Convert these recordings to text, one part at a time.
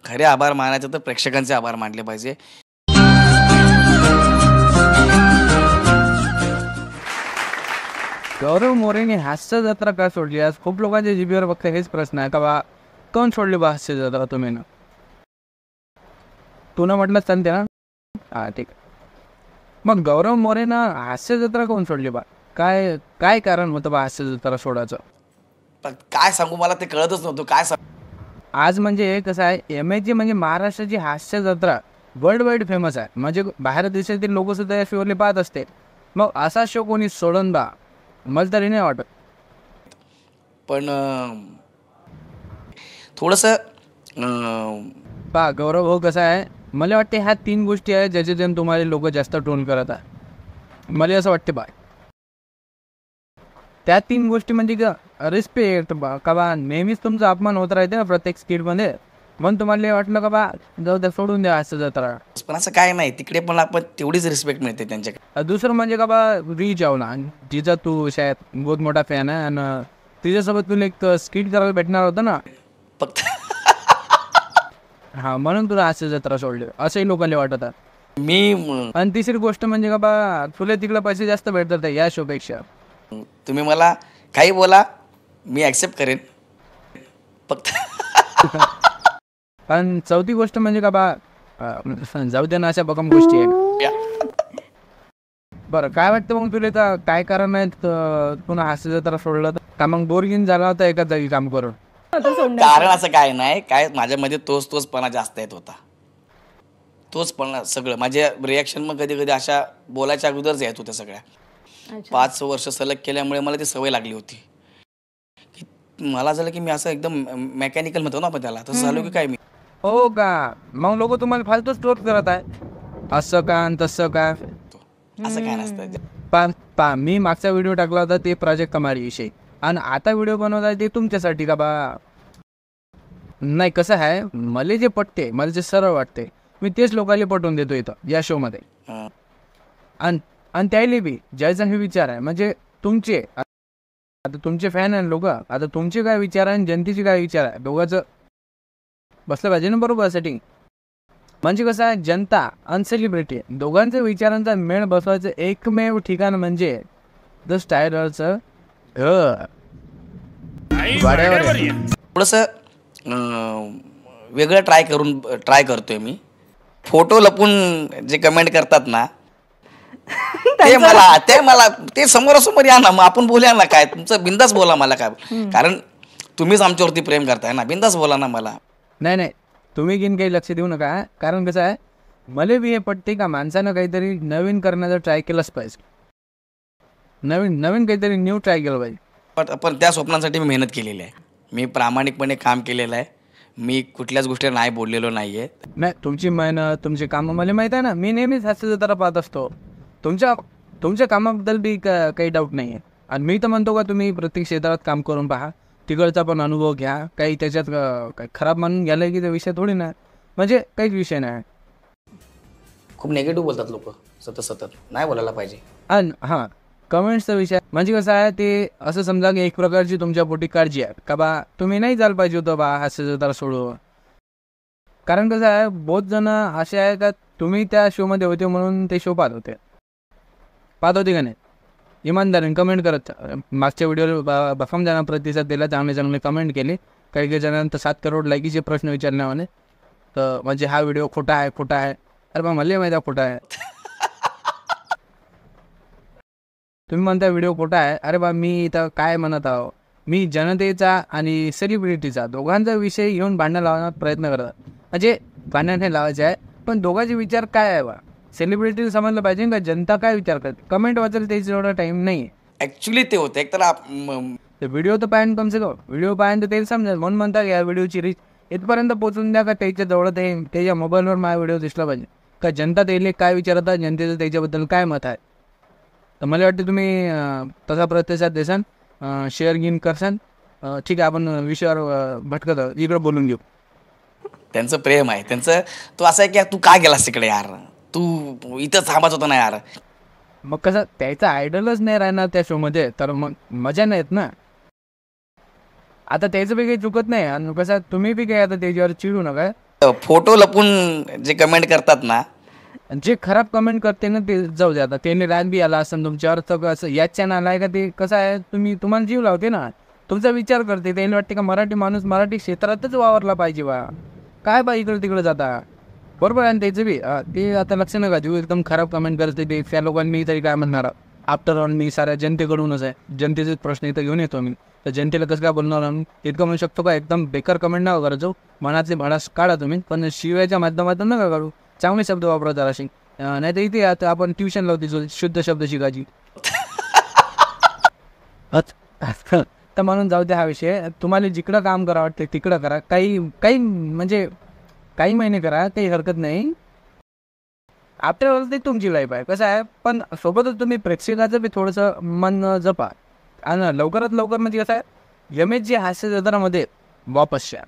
खरे आभार मानायचे तर प्रेक्षकांचे आभार मानले पाहिजे. गौरव मोरेने हास्य जत्रा का सोडली? आज खूप लोकांच्या जिभेवर फक्त हेच प्रश्न आहे का बा कोण सोडली बा हास्य जत्रा तुम्ही ना? तू ना म्हटलं सांगते ना. हा ठीक आहे. मग गौरव मोरेनं हास्य जत्रा कोण सोडली बा? काय काय कारण होतं बा हास्य जत्रा सोडायचं? पण काय सांगू, मला ते कळतच नव्हतं काय सांगू. आज म्हणजे कसं आहे, MSG म्हणजे महाराष्ट्राची हास्य जत्रा वर्ल्ड वाईड फेमस आहे. म्हणजे बाहेर देशातील लोक सुद्धा या शोले पाहत असते. मग असा शो कोणी सोडून बा? मला तरी नाही वाटत. पण थोडंसं पहा गौरव हो, कसं आहे, मला वाटते ह्या 3 गोष्टी आहेत ज्याच्यातून तुम्हाला लोक जास्त टोन करत आहे. मला असं वाटते बा, त्या 3 गोष्टी म्हणजे का रिस्पेक्ट बा, का बा नेहमीच तुमचा अपमान होत राहते ना प्रत्येक स्किटमध्ये. म्हणून तुम्हाला वाटलं का बा जाऊ द्या, सोडून द्या हास्य जत्रा. पण असं काय नाही, तिकडे पण आपण तेवढीच रिस्पेक्ट मिळते त्यांच्याकडे. दुसरं म्हणजे का बा रीच ना, जिचा तू शायद बहुत मोठा फॅन आहे आणि तिच्यासोबत तुला एक स्किट करायला भेटणार होतं ना. फक्त हा, म्हणून तुला हास्य जत्रा सोडली असंही लोकांना वाटत आहे. आणि तिसरी गोष्ट म्हणजे का बा तुला तिकडे पैसे जास्त भेटतात या शोपेक्षा. तुम्ही मला काही बोला, मी ॲक्सेप्ट करेन. फक्त आणि चौथी गोष्ट म्हणजे का बा जाऊ दे ना, अशा बघम गोष्टी आहेत. बरं, काय वाटतं मग तुला तर काय कारण आहे पुन्हा हास्य जत्रा सोडलं तर? का मग बोरगिन झाला होता एका जागी काम करून? कारण असं काय नाही, काय माझ्यामध्ये तोचपणा जास्त येत होता. तोचपणा सगळं माझ्या रिॲक्शन मग कधी कधी अशा बोलायच्या अगोदरच येत होत्या सगळ्या. 5 वर्ष सलग केल्यामुळे मला ती सवय लागली होती. की मला झालं की मी असं एकदम मेकॅनिकल म्हणतो ना आपण त्याला, तसं झालो की काय मी. हो का? मग लोक तुम्हाला फालतू स्टोर करत आहे, असं का आणि तसं का? असं काय नसतं. पा मी मागचा व्हिडिओ टाकला होता ते प्रोजेक्ट कमारी विषयी, आणि आता व्हिडिओ बनवत आहे ते तुमच्यासाठी का बा? नाही, कसं आहे, मला जे पटते, मला जे सरळ वाटते, मी तेच लोकांना पटवून देतो इथं या शोमध्ये. आणि त्याला बी ज्याचा हे विचार आहे, म्हणजे तुमचे आता तुमचे फॅन आहे लोक, आता तुमचे काय विचार आहे आणि जनतेचे काय विचार आहे, दोघांचं बसलं पाहिजे ना बरोबर सेटिंग. म्हणजे कसं आहे, जनता आणि सेलिब्रिटी दोघांच्या विचारांचा मेळ बसवायचं एकमेव ठिकाण म्हणजे द स्टायलरचं थोडंसं वेगळं ट्राय करतोय मी. फोटो लपून जे कमेंट करतात ना, ते समोरासमोर या ना, मग आपण बोलूया ना. काय तुमचं बिंदास बोला, मला काय, कारण तुम्हीच आमच्यावरती प्रेम करताय ना, बिंदास बोला ना मला. नाही, तुम्ही घेऊन काही लक्ष देऊ नका. कारण कसं आहे, मला बी हे पटते का माणसानं काहीतरी नवीन करण्याचा ट्राय केलंच पाहिजे. नवीन काहीतरी न्यू ट्राय केलं पाहिजे. पण त्या स्वप्नांसाठी मी मेहनत केलेली आहे. मी प्रामाणिकपणे काम केलेलं आहे. मी कुठल्याच गोष्टी नाही बोललेलो नाही आहे. नाही, तुमची मेहनत, तुमचे कामं मला माहीत आहे ना. मी नेहमीच हास्य जत्रा पाहत असतो. तुमच्या कामाबद्दल बी काही डाऊट नाही आहे. आणि मी तर म्हणतो का तुम्ही प्रत्येक क्षेत्रात काम करून पहा, तिकडचा पण अनुभव घ्या. काही त्याच्यात काही खराब मानून घ्यायला की विषय थोडी ना, म्हणजे काहीच विषय नाही. खूप निगेटिव्ह बोलतात लोक सतत. नाही बोलायला पाहिजे. आणि हां, कमेंट्सचा विषय म्हणजे कसं आहे, ते असं समजा की एक प्रकारची तुमच्या पोटी काळजी आहे का बा तुम्ही नाही जायला पाहिजे होतं बा हास्य जत्रा सोडू. कारण कसं आहे, बहुत जण असे आहे का तुम्ही त्या शोमध्ये होते म्हणून ते शो पाहत होते का नाही? इमानदारीने कमेंट करत. मागच्या व्हिडिओला भक्कम जणांना प्रतिसाद दिला, चांगले कमेंट केले. काही जणांना 7 करोड लाईकीचे प्रश्न विचारण्यामध्ये, तर म्हणजे हा व्हिडिओ खोटा आहे. अरे बा मला माहिती आहे खोटा आहे. तुम्ही म्हणता व्हिडिओ खोटा आहे. अरे बा मी इथं काय म्हणत आहो, मी जनतेचा आणि सेलिब्रिटीचा दोघांचा विषय घेऊन भांडण लावण्याचा प्रयत्न करतात. म्हणजे भांडण हे लावायचे आहे, पण दोघांचे विचार काय आहे बा, सेलिब्रिटीला समजलं पाहिजे का जनता काय विचार करते. कमेंट वाचायला त्याचा एवढा टाईम नाही. ॲक्च्युली ते होतं एक तर व्हिडिओ तर पाहिजे कमसे कम, व्हिडिओ पाहिजे तर तेच समजेल. म्हणून म्हणता या व्हिडिओची रीच इथपर्यंत पोहोचून द्या का त्याच्या जवळ त्याच्या मोबाईलवर माझा व्हिडिओ दिसला पाहिजे का जनता त्याला काय विचारतात, जनतेचं त्याच्याबद्दल काय मत आहे. तर मला वाटतं तुम्ही तसा प्रतिसाद देसान, शेअर घेऊन करसान. ठीक आहे, आपण विषयावर भटकत इकडं बोलून घेऊ. त्यांचं प्रेम आहे, त्यांचं तो असं आहे की तू का गेलास तिकडे यार, तू इथं थांबाच होता ना यार. मग कसं त्याचा आयडलच नाही राहणार त्या शोमध्ये, तर मग मजा नाही येत ना. आता त्याचं बी काही चुकत नाही. आणि कसं तुम्ही बी काही आता त्याच्यावर चिडू नका. फोटो लपून जे कमेंट करतात ना, जे खराब कमेंट करते ना ते जाऊ दे, आता त्याने राग बी आला असं तुमच्यावर, तर कसं याच्या नालाय का ते, कसं आहे तुम्हाला जीव लावते ना, तुमचा विचार करते, त्याला वाटते का मराठी माणूस मराठी क्षेत्रातच वावरला पाहिजे बा, काय बा इकडे तिकडे जाता, बरोबर आहे. आणि त्याचं बी ते आता लक्ष नका देऊ, एकदम खराब कमेंट करते ते, त्या लोकांनी तरी काय म्हणणार, आफ्टर ऑल मी साऱ्या जनतेकडूनच आहे, जनतेचे प्रश्न इथं घेऊन येतो मी, तर जनतेला कसं काय बोलणार आम्ही, इतकं म्हणू शकतो का एकदम बेकार कमेंट नका करा, जाऊ मनातले भाडास काढा तुम्ही, पण शिवायच्या माध्यमातून नका काढू, चांगले शब्द वापरा जराशी, नाही तर इथे आता आपण ट्युशन लावते शुद्ध शब्द शिकायची. तर म्हणून जाऊ दे हा विषय, तुम्हाला जिकडं काम करा वाटतं तिकडं करा, काही म्हणजे काही महिने करा, काही हरकत नाही, आफ्टर ऑल ते तुमची लाईफ आहे, कसं आहे. पण सोबतच तुम्ही प्रेक्षकाचं बी थोडंसं मन जपा, आणि लवकरात लवकर म्हणजे कसं आहे, MH हास्य जत्रामध्ये वापस या.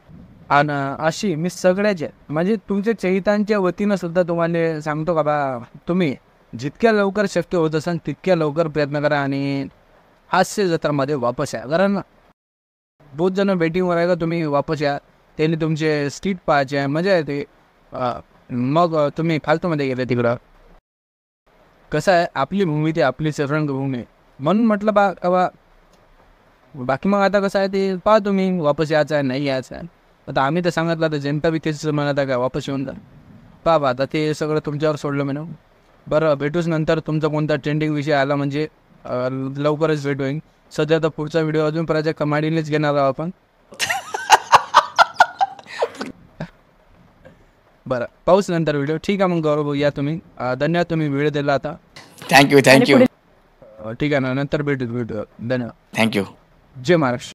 आणि अशी मी सगळ्याच्या म्हणजे तुमच्या चैतांच्या वतीनं सुद्धा तुम्हाला सांगतो का बा, तुम्ही जितक्या लवकर शक्य होत असाल तितक्या लवकर प्रयत्न करा आणि हास्य जत्रामध्ये वापस या. कारण बहुत जण वेटिंगवर आहे का, तुम्ही वापस या, त्यांनी तुमचे स्ट्रीट पाहायचे आहे, मजा येते. मग तुम्ही फालतूमध्ये गेले तिकडं. कसं आहे, आपली भूमी ते आपली रंगभूमी, म्हणून म्हटलं बा बाकी मग आता कसं आहे ते पहा, तुम्ही वापस यायचं आहे नाही यायचं आहे. आता आम्ही तर सांगितलं, तर जनता बी तेच म्हणत आहे का वापस येऊन जा. पहा आता ते सगळं तुमच्यावर सोडलं मी ना. बरं, भेटूच नंतर. तुमचा कोणता ट्रेंडिंग विषय आला म्हणजे लवकरच भेट होईल. सध्या तर पुढचा व्हिडिओ अजून पर्यंत कमाडीनेच घेणार आहोत आपण. बरं, पाऊस नंतर व्हिडिओ. ठीक आहे मग गौरव या तुम्ही. धन्यवाद, तुम्ही वेळ दिला आता. थँक्यू. ठीक आहे ना, नंतर भेटू. धन्यवाद. थँक्यू. जय महाराष्ट्र.